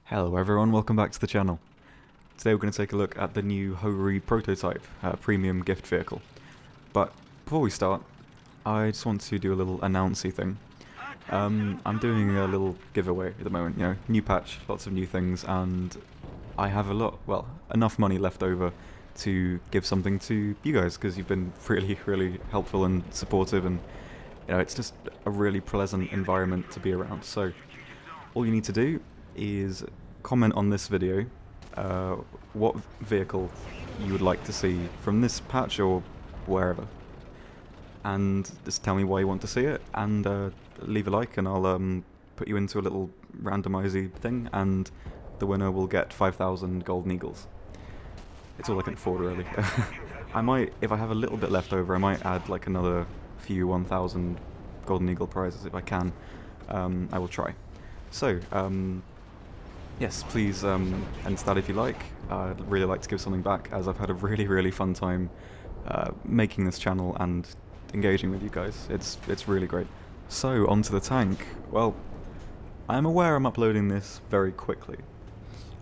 Hello everyone, welcome back to the channel. Today we're going to take a look at the new Hori prototype, premium gift vehicle. But before we start, I just want to do a little announcy thing. I'm doing a little giveaway at the moment, you know, new patch, lots of new things, and I have enough money left over to give something to you guys, because you've been really helpful and supportive, and you know, it's just a really pleasant environment to be around. So all you need to do is comment on this video what vehicle you would like to see from this patch or wherever, and just tell me why you want to see it, and leave a like, and I'll put you into a little randomizy thing, and the winner will get 5,000 golden eagles. It's all I can afford, really. I might, if I have a little bit left over, I might add like another few 1,000 golden eagle prizes if I can. I will try. So, yes, please enter that if you like. I'd really like to give something back, as I've had a really fun time making this channel and engaging with you guys. It's really great. So, onto the tank. Well, I'm aware I'm uploading this very quickly.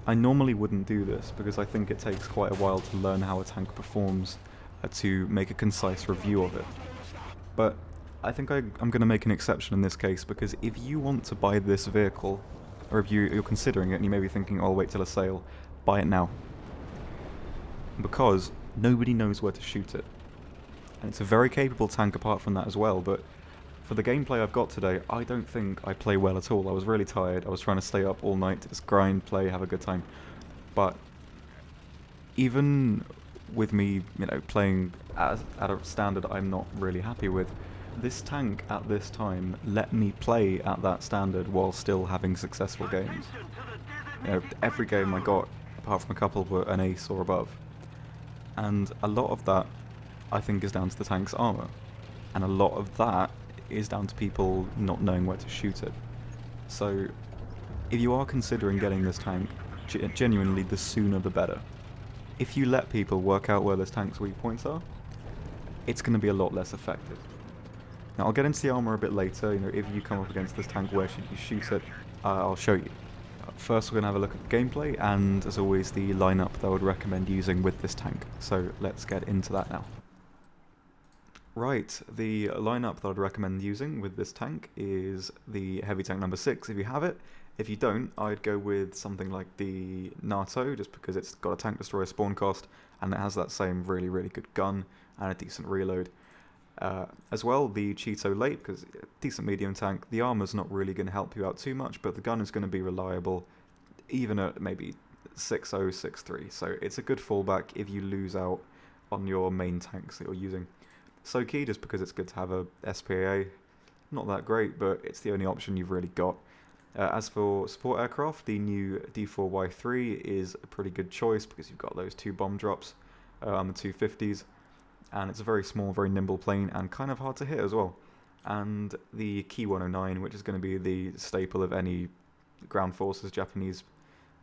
I normally wouldn't do this because I think it takes quite a while to learn how a tank performs to make a concise review of it. But I think I'm going to make an exception in this case, because if you want to buy this vehicle, or if you're considering it and you may be thinking, oh, I'll wait till a sale, buy it now. Because nobody knows where to shoot it. And it's a very capable tank apart from that as well, but for the gameplay I've got today, I don't think I play well at all. I was really tired. I was trying to stay up all night to just grind, play, have a good time. But even with me, you know, playing at a standard I'm not really happy with, this tank at this time let me play at that standard while still having successful games. You know, every game I got, apart from a couple, were an ace or above. And a lot of that, I think, is down to the tank's armor. And a lot of that is down to people not knowing where to shoot it. So, if you are considering getting this tank, genuinely, the sooner the better. If you let people work out where this tank's weak points are, it's going to be a lot less effective. Now, I'll get into the armor a bit later. You know, if you come up against this tank, where should you shoot it? I'll show you. First, we're going to have a look at the gameplay, and as always, the lineup that I would recommend using with this tank. So let's get into that now. Right, the lineup that I'd recommend using with this tank is the heavy tank number 6 if you have it. If you don't, I'd go with something like the NATO, just because it's got a tank destroyer spawn cost, and it has that same really good gun and a decent reload. As well, the Cheeto Late, because decent medium tank. The armor's not really going to help you out too much, but the gun is going to be reliable, even at maybe 6.0, 6.3. So it's a good fallback if you lose out on your main tanks that you're using. So key, just because it's good to have a SPA. Not that great, but it's the only option you've really got. As for support aircraft, the new D4Y3 is a pretty good choice, because you've got those 2 bomb drops on the 250s. And it's a very small, very nimble plane, and kind of hard to hit as well. And the Ki 109, which is going to be the staple of any ground forces Japanese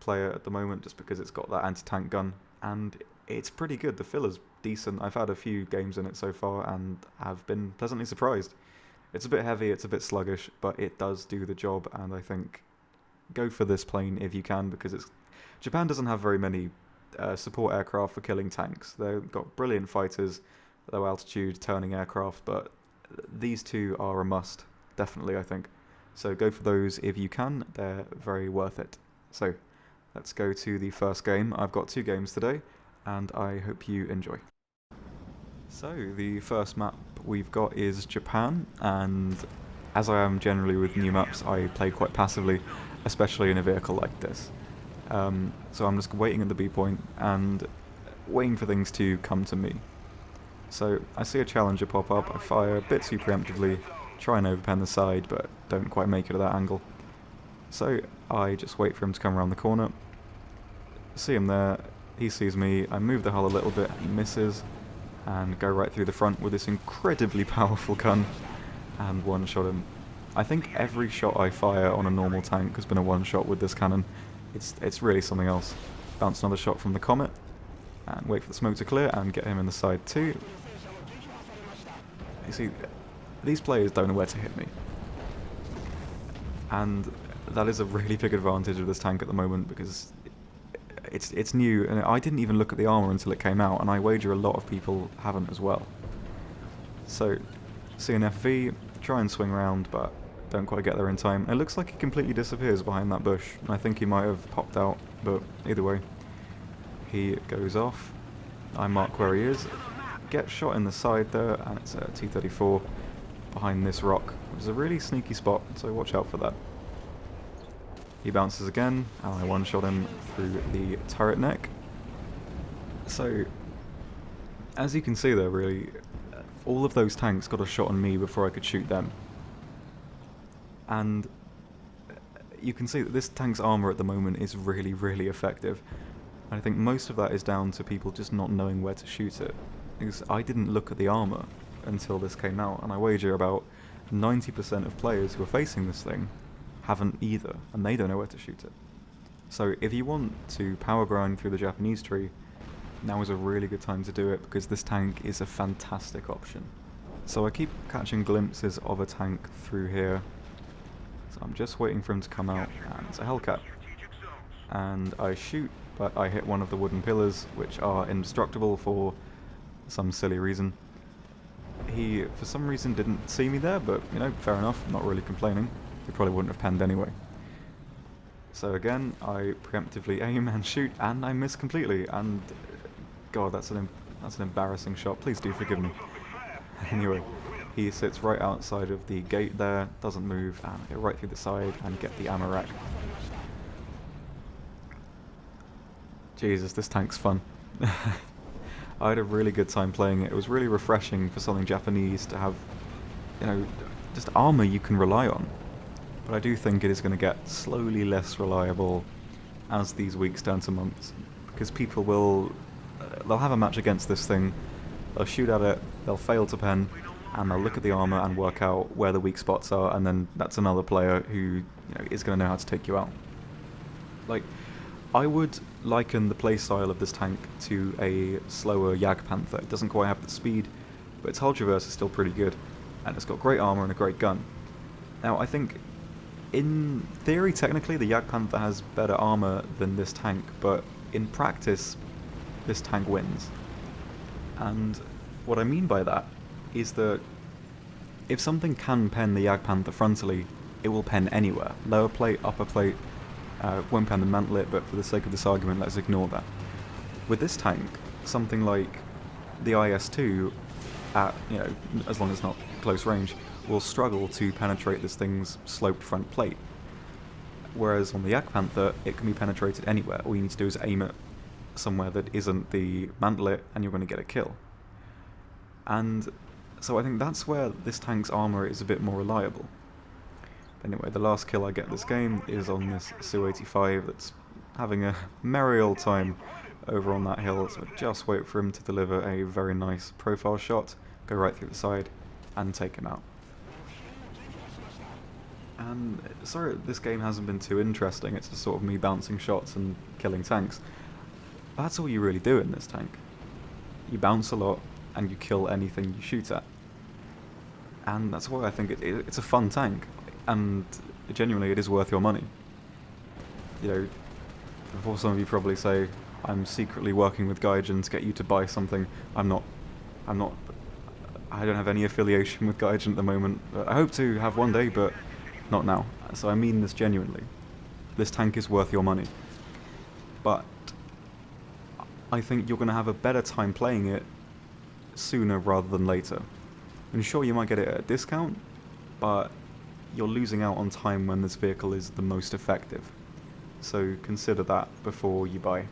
player at the moment, just because it's got that anti-tank gun, and it's pretty good. The filler's decent. I've had a few games in it so far, and have been pleasantly surprised. It's a bit heavy, it's a bit sluggish, but it does do the job, and I think go for this plane if you can, because Japan doesn't have very many support aircraft for killing tanks. They've got brilliant fighters, low altitude turning aircraft, but these two are a must, definitely, I think. So go for those if you can. They're very worth it. So let's go to the first game. I've got 2 games today, and I hope you enjoy. So the first map we've got is Japan, and as I am generally with new maps, I play quite passively, especially in a vehicle like this. So I'm just waiting at the B point and waiting for things to come to me. So I see a challenger pop up, I fire a bit too preemptively, try and overpen the side, but don't quite make it at that angle. So I just wait for him to come around the corner, see him there, he sees me, I move the hull a little bit, he misses, and go right through the front with this incredibly powerful gun, and one-shot him. I think every shot I fire on a normal tank has been a one-shot with this cannon. It's really something else. Bounce another shot from the Comet, and wait for the smoke to clear, and get him in the side too. You see, these players don't know where to hit me. And that is a really big advantage of this tank at the moment, because it's new, and I didn't even look at the armor until it came out, and I wager a lot of people haven't as well. So, CNFV, try and swing around, but don't quite get there in time. It looks like he completely disappears behind that bush. I think he might have popped out, but either way, he goes off. I mark where he is, get shot in the side there, and it's a T-34 behind this rock, which is a really sneaky spot, so watch out for that. He bounces again, and I one-shot him through the turret neck. So, as you can see there, really, all of those tanks got a shot on me before I could shoot them. And you can see that this tank's armor at the moment is really, really effective. And I think most of that is down to people just not knowing where to shoot it. Because I didn't look at the armor until this came out, and I wager about 90% of players who are facing this thing haven't either, and they don't know where to shoot it. So if you want to power grind through the Japanese tree, now is a really good time to do it, because this tank is a fantastic option. So I keep catching glimpses of a tank through here, so I'm just waiting for him to come out, and it's a Hellcat. And I shoot, but I hit one of the wooden pillars, which are indestructible for some silly reason. He, for some reason, didn't see me there, but, you know, fair enough, I'm not really complaining. He probably wouldn't have penned anyway. So again, I preemptively aim and shoot, and I miss completely, and God, that's an embarrassing shot, please do forgive me. Anyway, he sits right outside of the gate there, doesn't move, and I go right through the side and get the ammo rack. Jesus, this tank's fun. I had a really good time playing it. It was really refreshing for something Japanese to have, you know, just armor you can rely on. But I do think it is going to get slowly less reliable as these weeks turn to months, because people will, they'll have a match against this thing, they'll shoot at it, they'll fail to pen, and they'll look at the armor and work out where the weak spots are, and then that's another player who, you know, is going to know how to take you out. Like, I would liken the playstyle of this tank to a slower Jagdpanther. It doesn't quite have the speed, but its hull traverse is still pretty good, and it's got great armor and a great gun. Now, I think, in theory, technically, the Jagdpanther has better armor than this tank, but in practice, this tank wins. And what I mean by that is that if something can pen the Jagdpanther frontally, it will pen anywhere. Lower plate, upper plate, won't pen the mantlet, but for the sake of this argument, let's ignore that. With this tank, something like the IS-2, at, you know, as long as it's not close range, will struggle to penetrate this thing's sloped front plate. Whereas on the Jagdpanther, it can be penetrated anywhere. All you need to do is aim it somewhere that isn't the mantlet, and you're going to get a kill. And so I think that's where this tank's armor is a bit more reliable. Anyway, the last kill I get this game is on this Su-85 that's having a merry old time over on that hill, so just wait for him to deliver a very nice profile shot, go right through the side, and take him out. And sorry this game hasn't been too interesting, it's just sort of me bouncing shots and killing tanks. That's all you really do in this tank. You bounce a lot, and you kill anything you shoot at. And that's why I think it's a fun tank, and genuinely it is worth your money. You know, before some of you probably say, I'm secretly working with Gaijin to get you to buy something, I don't have any affiliation with Gaijin at the moment. I hope to have one day, but not now. So I mean this genuinely. This tank is worth your money. But I think you're going to have a better time playing it sooner rather than later. And sure, you might get it at a discount, but you're losing out on time when this vehicle is the most effective. So consider that before you buy.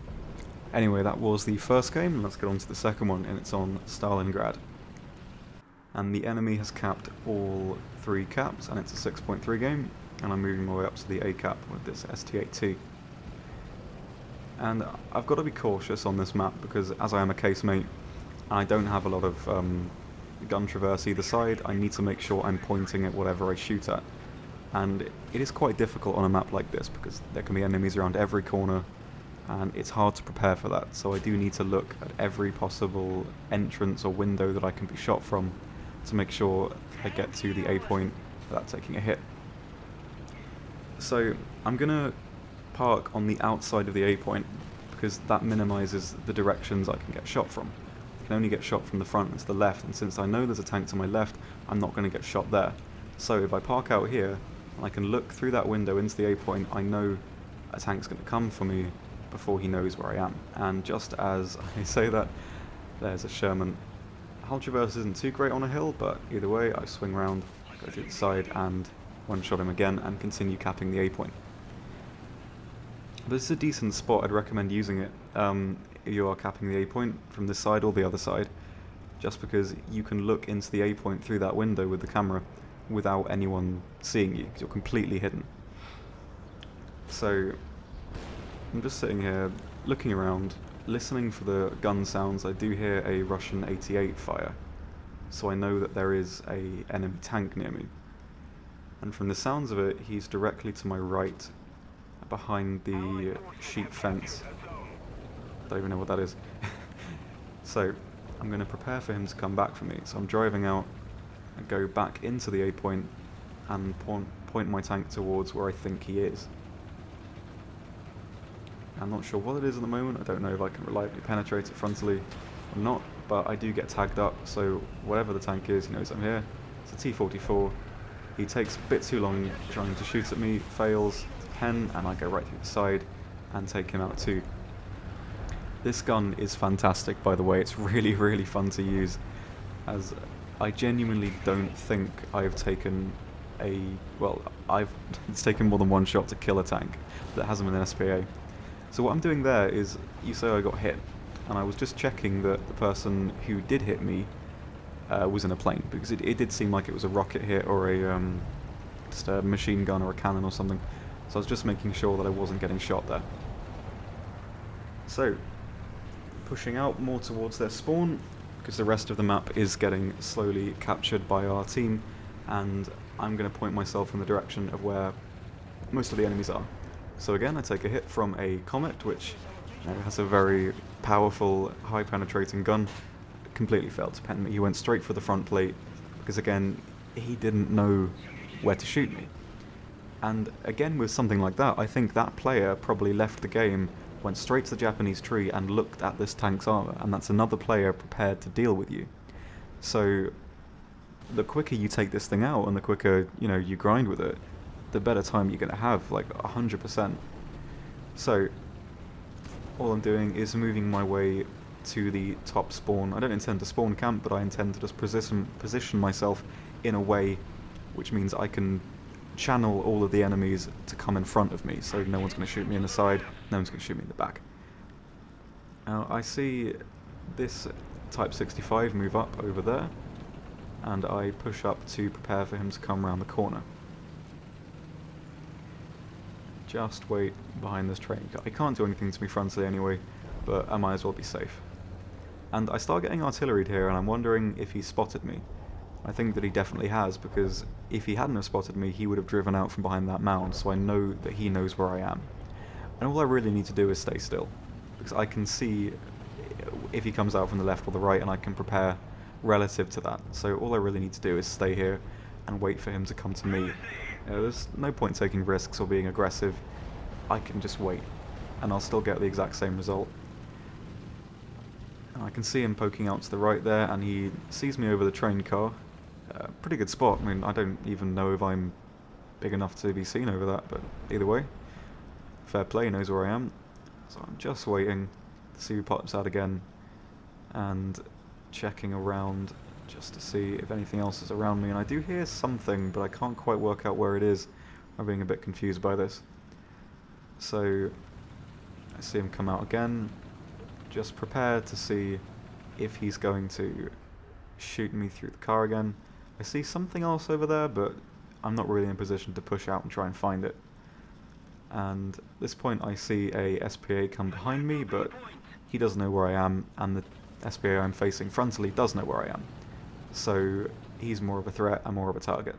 Anyway, that was the first game, and let's get on to the second one, and it's on Stalingrad. And the enemy has capped all 3 caps, and it's a 6.3 game, and I'm moving my way up to the A cap with this ST-8T. And I've got to be cautious on this map, because as I am a casemate, and I don't have a lot of gun traverse either side, I need to make sure I'm pointing at whatever I shoot at. And it is quite difficult on a map like this, because there can be enemies around every corner, and it's hard to prepare for that, so I do need to look at every possible entrance or window that I can be shot from to make sure I get to the A point without taking a hit. So I'm gonna park on the outside of the A point because that minimises the directions I can get shot from. I can only get shot from the front and to the left, and since I know there's a tank to my left, I'm not going to get shot there. So if I park out here and I can look through that window into the A point, I know a tank's going to come for me before he knows where I am. And just as I say that, there's a Sherman. Hull traverse isn't too great on a hill, but either way I swing round, go through the side and one-shot him again and continue capping the A point. But this is a decent spot. I'd recommend using it if you are capping the A point from this side or the other side, just because you can look into the A point through that window with the camera without anyone seeing you, because you're completely hidden. So I'm just sitting here looking around, listening for the gun sounds. I do hear a Russian 88 fire, so I know that there is an enemy tank near me. And from the sounds of it, he's directly to my right, behind the sheep fence. Don't even know what that is. So I'm going to prepare for him to come back for me. So I'm driving out and go back into the A point and point my tank towards where I think he is. I'm not sure what it is at the moment. I don't know if I can reliably penetrate it frontally or not, but I do get tagged up, so whatever the tank is, he knows I'm here. It's a T-44. He takes a bit too long trying to shoot at me, fails, and I go right through the side and take him out too. This gun is fantastic, by the way. It's really, really fun to use, as I genuinely don't think I've taken it's taken more than one shot to kill a tank that hasn't been an SPA. So what I'm doing there is, you say I got hit, and I was just checking that the person who did hit me was in a plane, because it did seem like it was a rocket hit or just a machine gun or a cannon or something. So I was just making sure that I wasn't getting shot there. So, pushing out more towards their spawn, because the rest of the map is getting slowly captured by our team, and I'm going to point myself in the direction of where most of the enemies are. So again, I take a hit from a Comet, which has a very powerful, high-penetrating gun. Completely failed to pen me. He went straight for the front plate, because again, he didn't know where to shoot me. And again, with something like that, I think that player probably left the game, went straight to the Japanese tree and looked at this tank's armor, and that's another player prepared to deal with you. So the quicker you take this thing out and the quicker, you grind with it, the better time you're going to have, like 100%. So all I'm doing is moving my way to the top spawn. I don't intend to spawn camp, but I intend to just position myself in a way which means I can channel all of the enemies to come in front of me, so no one's going to shoot me in the side, no one's going to shoot me in the back. Now I see this Type 65 move up over there, and I push up to prepare for him to come around the corner. Just wait behind this train. He can't do anything to me frontally anyway, but I might as well be safe. And I start getting artilleried here, and I'm wondering if he spotted me. I think that he definitely has, because if he hadn't have spotted me, he would have driven out from behind that mound, so I know that he knows where I am. And all I really need to do is stay still, because I can see if he comes out from the left or the right, and I can prepare relative to that. So all I really need to do is stay here and wait for him to come to me. There's no point taking risks or being aggressive. I can just wait, and I'll still get the exact same result. And I can see him poking out to the right there, and he sees me over the train car. Pretty good spot. I mean, I don't even know if I'm big enough to be seen over that, but either way, fair play, he knows where I am. So I'm just waiting to see who pops out again, and checking around just to see if anything else is around me. And I do hear something, but I can't quite work out where it is. I'm being a bit confused by this. So I see him come out again. Just prepare to see if he's going to shoot me through the car again. I see something else over there, but I'm not really in a position to push out and try and find it. And at this point I see a SPA come behind me, but he doesn't know where I am, and the SPA I'm facing frontally does know where I am. So he's more of a threat and more of a target.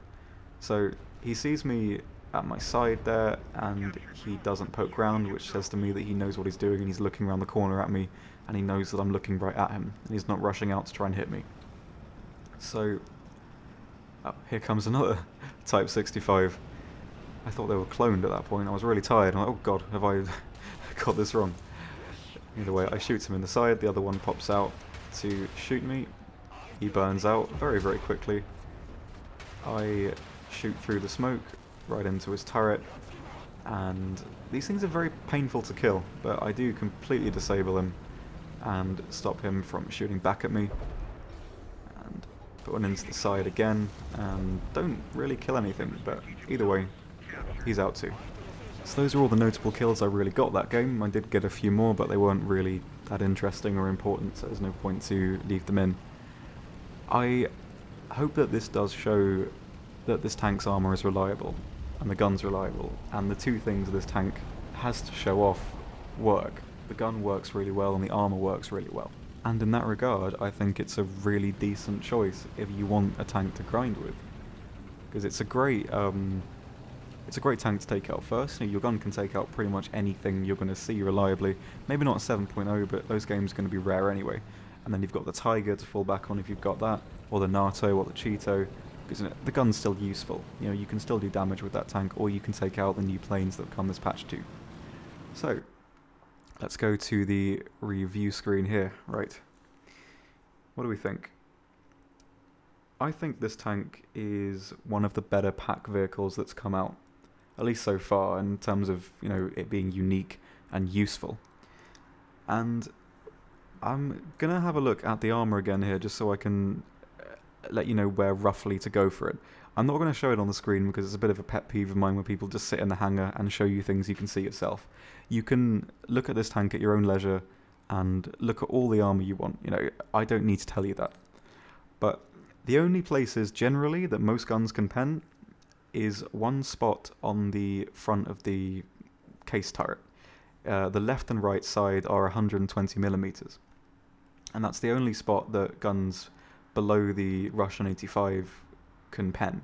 So he sees me at my side there, and he doesn't poke round, which says to me that he knows what he's doing, and he's looking around the corner at me, and he knows that I'm looking right at him, and he's not rushing out to try and hit me. So here comes another Type 65. I thought they were cloned at that point. I was really tired. I'm like, oh god, have I got this wrong? Either way, I shoot him in the side, the other one pops out to shoot me. He burns out very, very quickly. I shoot through the smoke, right into his turret, and these things are very painful to kill, but I do completely disable him and stop him from shooting back at me. And put one into the side again, and don't really kill anything, but either way, he's out too. So those are all the notable kills I really got that game. I did get a few more, but they weren't really that interesting or important, so there's no point to leave them in. I hope that this does show that this tank's armour is reliable, and the gun's reliable, and the two things this tank has to show off work. The gun works really well, and the armour works really well. And in that regard, I think it's a really decent choice if you want a tank to grind with. Because it's a great tank to take out first. You know, your gun can take out pretty much anything you're going to see reliably. Maybe not 7.0, but those games are going to be rare anyway. And then you've got the Tiger to fall back on if you've got that, or the NATO, or the Cheeto. Because the gun's still useful. You know, you can still do damage with that tank, or you can take out the new planes that come as patch 2. So, let's go to the review screen here. Right. What do we think? I think this tank is one of the better pack vehicles that's come out. At least so far, in terms of, you know, it being unique and useful. And I'm going to have a look at the armour again here, just so I can let you know where roughly to go for it. I'm not going to show it on the screen because it's a bit of a pet peeve of mine where people just sit in the hangar and show you things you can see yourself. You can look at this tank at your own leisure and look at all the armour you want. You know, I don't need to tell you that. But the only places generally that most guns can pen is one spot on the front of the case turret. The left and right side are 120mm. And that's the only spot that guns below the Russian 85 can pen.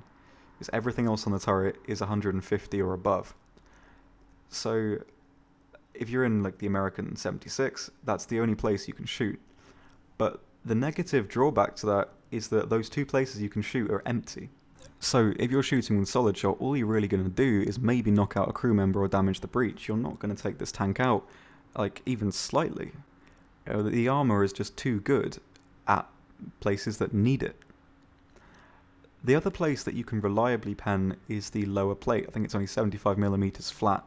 Because everything else on the turret is 150 or above. So if you're in like the American 76, that's the only place you can shoot. But the negative drawback to that is that those two places you can shoot are empty. So if you're shooting with solid shot, all you're really going to do is maybe knock out a crew member or damage the breach. You're not going to take this tank out, like, even slightly. You know, the armour is just too good at places that need it. The other place that you can reliably pen is the lower plate. I think it's only 75mm flat,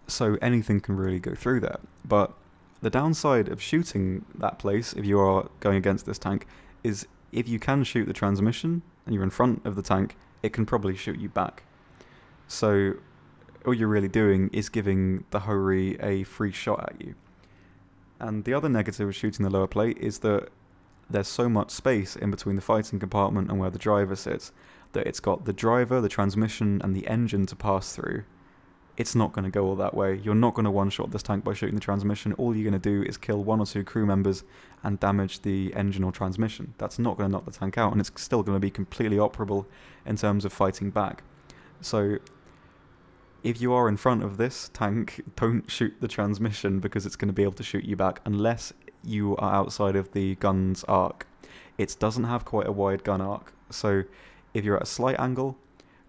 so anything can really go through there. But the downside of shooting that place, if you are going against this tank, is if you can shoot the transmission and you're in front of the tank, it can probably shoot you back. So all you're really doing is giving the Hori a free shot at you. And the other negative of shooting the lower plate is that there's so much space in between the fighting compartment and where the driver sits that it's got the driver, the transmission, and the engine to pass through. It's not going to go all that way. You're not going to one-shot this tank by shooting the transmission. All you're going to do is kill one or two crew members and damage the engine or transmission. That's not going to knock the tank out, and it's still going to be completely operable in terms of fighting back. So if you are in front of this tank, don't shoot the transmission because it's going to be able to shoot you back unless you are outside of the gun's arc. It doesn't have quite a wide gun arc, so if you're at a slight angle,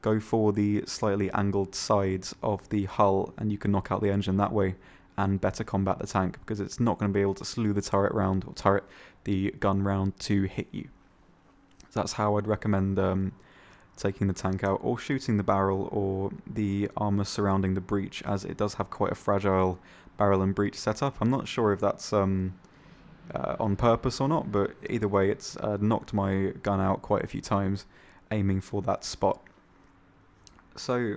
go for the slightly angled sides of the hull and you can knock out the engine that way and better combat the tank, because it's not going to be able to slew the turret round, or the gun round to hit you. So that's how I'd recommend taking the tank out, or shooting the barrel or the armour surrounding the breach, as it does have quite a fragile barrel and breech setup. I'm not sure if that's on purpose or not, but either way it's knocked my gun out quite a few times aiming for that spot. So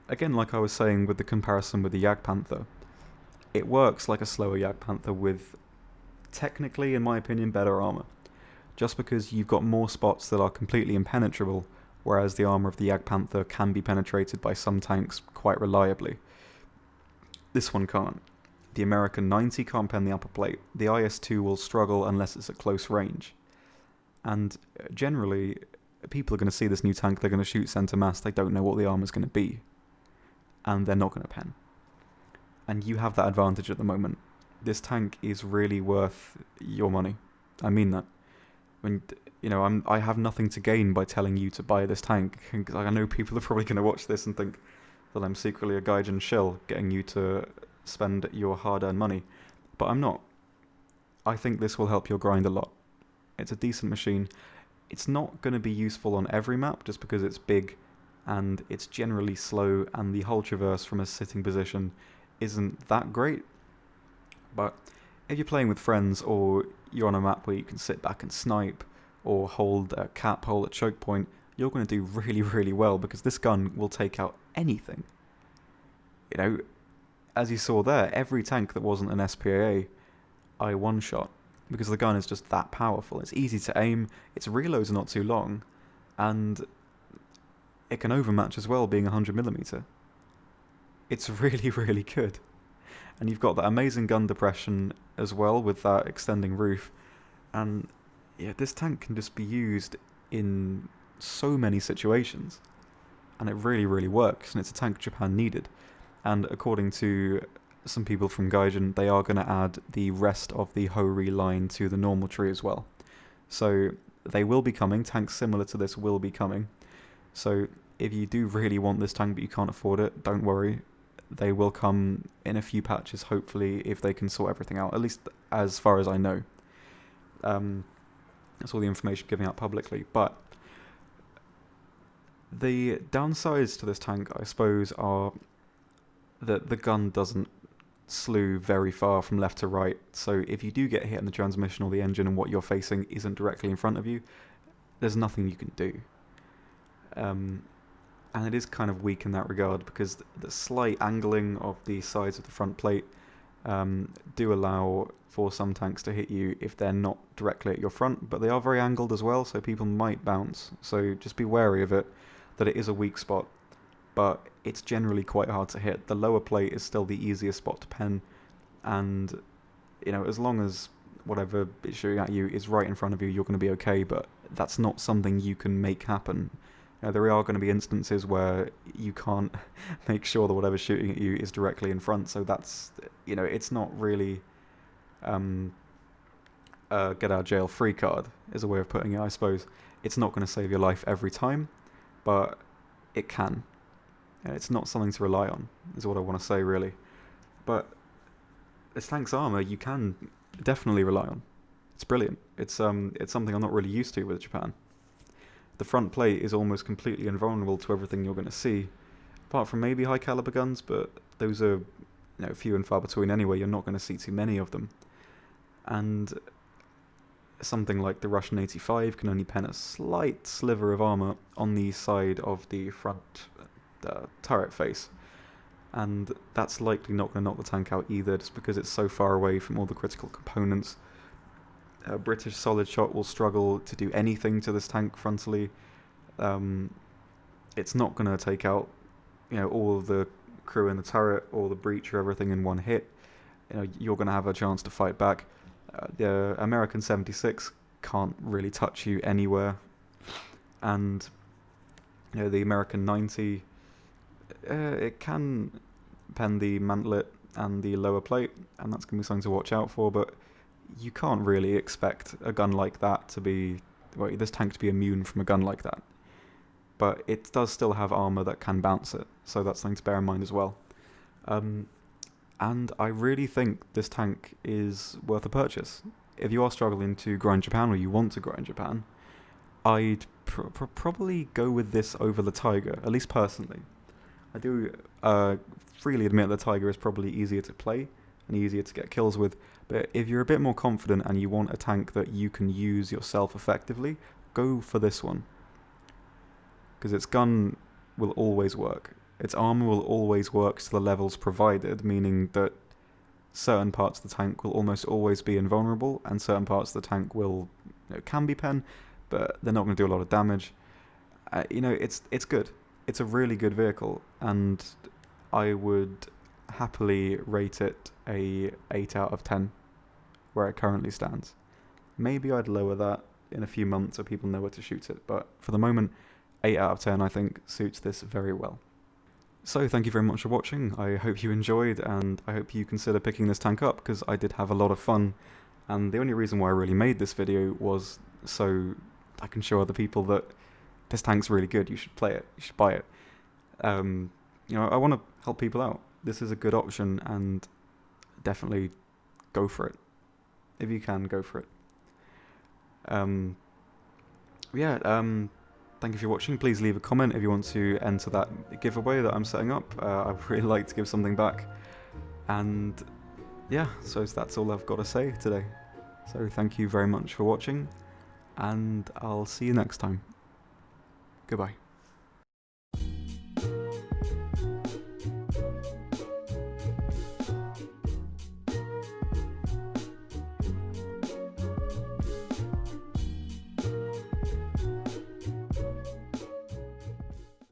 again, like I was saying with the comparison with the Jagdpanther, it works like a slower Jagdpanther with, technically in my opinion, better armour, just because you've got more spots that are completely impenetrable, whereas the armour of the Jagdpanther can be penetrated by some tanks quite reliably. This one can't. The American 90 can't pen the upper plate. The IS-2 will struggle unless it's at close range. And generally, people are going to see this new tank, they're going to shoot centre mass, they don't know what the armour's going to be. And they're not going to pen. And you have that advantage at the moment. This tank is really worth your money. I mean that. when I have nothing to gain by telling you to buy this tank. I know people are probably going to watch this and think that I'm secretly a gaijin shill getting you to spend your hard-earned money, but I'm not. I think this will help your grind a lot. It's a decent machine. It's not going to be useful on every map just because it's big and it's generally slow, and the hull traverse from a sitting position isn't that great. But if you're playing with friends, or you're on a map where you can sit back and snipe or hold a cap hole at choke point, you're going to do really, really well, because this gun will take out anything. As you saw there, every tank that wasn't an SPAA, I one-shot, because the gun is just that powerful. It's easy to aim, its reloads are not too long, and it can overmatch as well, being 100mm. It's really, really good. And you've got that amazing gun depression as well with that extending roof. And yeah, this tank can just be used in so many situations. And it really, really works. And it's a tank Japan needed. And according to some people from Gaijin, they are going to add the rest of the Hori line to the normal tree as well. So they will be coming. Tanks similar to this will be coming. So if you do really want this tank but you can't afford it, don't worry. They will come in a few patches, hopefully, if they can sort everything out, at least as far as I know. That's all the information giving out publicly. But the downsides to this tank, I suppose, are that the gun doesn't slew very far from left to right. So if you do get hit in the transmission or the engine and what you're facing isn't directly in front of you, there's nothing you can do. And it is kind of weak in that regard, because the slight angling of the sides of the front plate do allow for some tanks to hit you if they're not directly at your front, but they are very angled as well, so people might bounce. So just be wary of it, that it is a weak spot, but it's generally quite hard to hit. The lower plate is still the easiest spot to pen, and as long as whatever it's shooting at you is right in front of you, you're going to be okay, but that's not something you can make happen. There are going to be instances where you can't make sure that whatever's shooting at you is directly in front, so that's, it's not really get out of jail free card, is a way of putting it, I suppose. It's not going to save your life every time, but it can. It's not something to rely on, is what I want to say, really. But this tank's armor you can definitely rely on. It's brilliant. It's something I'm not really used to with Japan. The front plate is almost completely invulnerable to everything you're going to see, apart from maybe high caliber guns, but those are few and far between anyway. You're not going to see too many of them. And something like the Russian 85 can only pen a slight sliver of armor on the side of the front turret face, and that's likely not going to knock the tank out either, just because it's so far away from all the critical components. British solid shot will struggle to do anything to this tank frontally. It's not going to take out all of the crew in the turret or the breach or everything in one hit. You're going to have a chance to fight back. The American 76 can't really touch you anywhere, and the American 90 it can pen the mantlet and the lower plate, and that's going to be something to watch out for, but you can't really expect a gun like that to be, this tank to be immune from a gun like that. But it does still have armor that can bounce it, so that's something to bear in mind as well. And I really think this tank is worth a purchase. If you are struggling to grind Japan, or you want to grind Japan, I'd probably go with this over the Tiger, at least personally. I do freely admit the Tiger is probably easier to play and easier to get kills with, but if you're a bit more confident and you want a tank that you can use yourself effectively, go for this one. Because its gun will always work. Its armor will always work to the levels provided, meaning that certain parts of the tank will almost always be invulnerable, and certain parts of the tank will, can be pen, but they're not going to do a lot of damage. It's good. It's a really good vehicle, and I would happily rate it a 8 out of 10, where it currently stands. Maybe I'd lower that in a few months so people know where to shoot it, but for the moment, 8 out of 10 I think suits this very well. So thank you very much for watching. I hope you enjoyed, and I hope you consider picking this tank up, because I did have a lot of fun, and the only reason why I really made this video was so I can show other people that this tank's really good. You should play it. You should buy it. I want to help people out. This is a good option, and definitely go for it. If you can, go for it. Thank you for watching. Please leave a comment if you want to enter that giveaway that I'm setting up. I'd really like to give something back. And yeah, so that's all I've got to say today. So thank you very much for watching, and I'll see you next time. Goodbye.